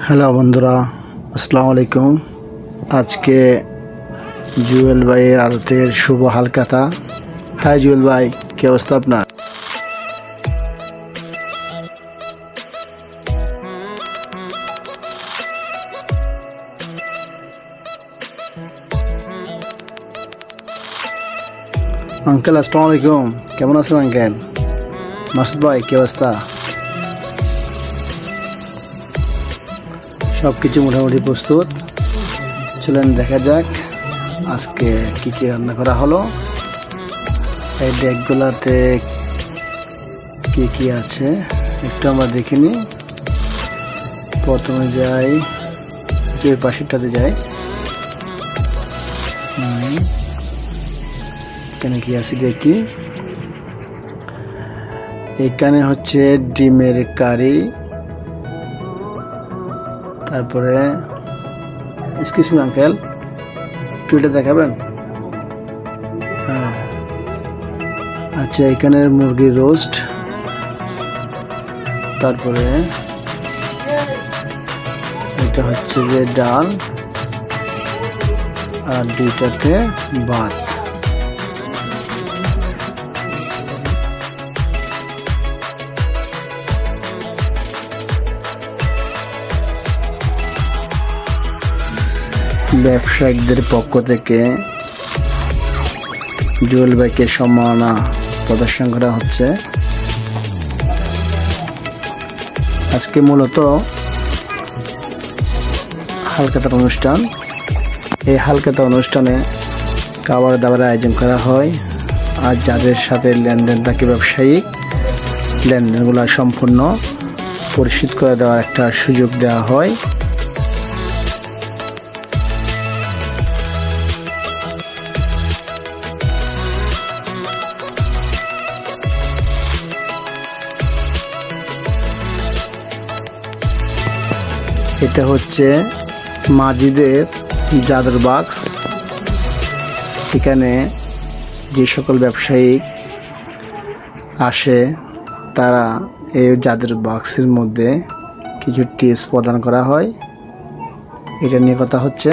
Hello বন্ধুরা, আসসালামু আলাইকুম। আজকে জুয়েল ভাইয়ের আড়তের শুভ হালখাতা। হাই জুয়েল ভাই, কি অবস্থা আপনার? আঙ্কেল আসসালামু আলাইকুম, কেমন আছেন আঙ্কেল? মাসুদ ভাই, কি অবস্থা? সব কিছু মোটামুটি প্রস্তুত। চলেন দেখা যাক আজকে কি কি রান্না করা হলো। এই ডেকগুলাতে কি কি আছে একটু আমরা দেখিনি। প্রথমে যাই, যে পাশেরটাতে যাই। এখানে কি আছে দেখি। এখানে হচ্ছে ডিমের কারি, তারপরে এক্সকিউজ মি আঙ্কেল, একটু এটা দেখাবেন? হ্যাঁ, আচ্ছা, এখানে মুরগির রোস্ট, তারপরে এটা হচ্ছে যে ডাল, আর দুইটাতে ভাত। ব্যবসায়িকদের পক্ষ থেকে জুয়েল ভাইকে সম্মাননা প্রদর্শন করা হচ্ছে। আজকে মূলত হালখাতার অনুষ্ঠান। এই হালখাতা অনুষ্ঠানে খাবার দাবারের আয়োজন করা হয়, আর যাদের সাথে লেনদেন থাকে ব্যবসায়িক লেনদেনগুলো সম্পূর্ণ পরিশোধ করে দেওয়ার একটা সুযোগ দেওয়া হয়। এটা হচ্ছে মাজিদের জাদুর বাক্স। এখানে যে সকল ব্যবসায়িক আসে তারা এই জাদুর বাক্সের মধ্যে কিছু টিপস প্রদান করা হয়। এটা নিয়ে কথা হচ্ছে।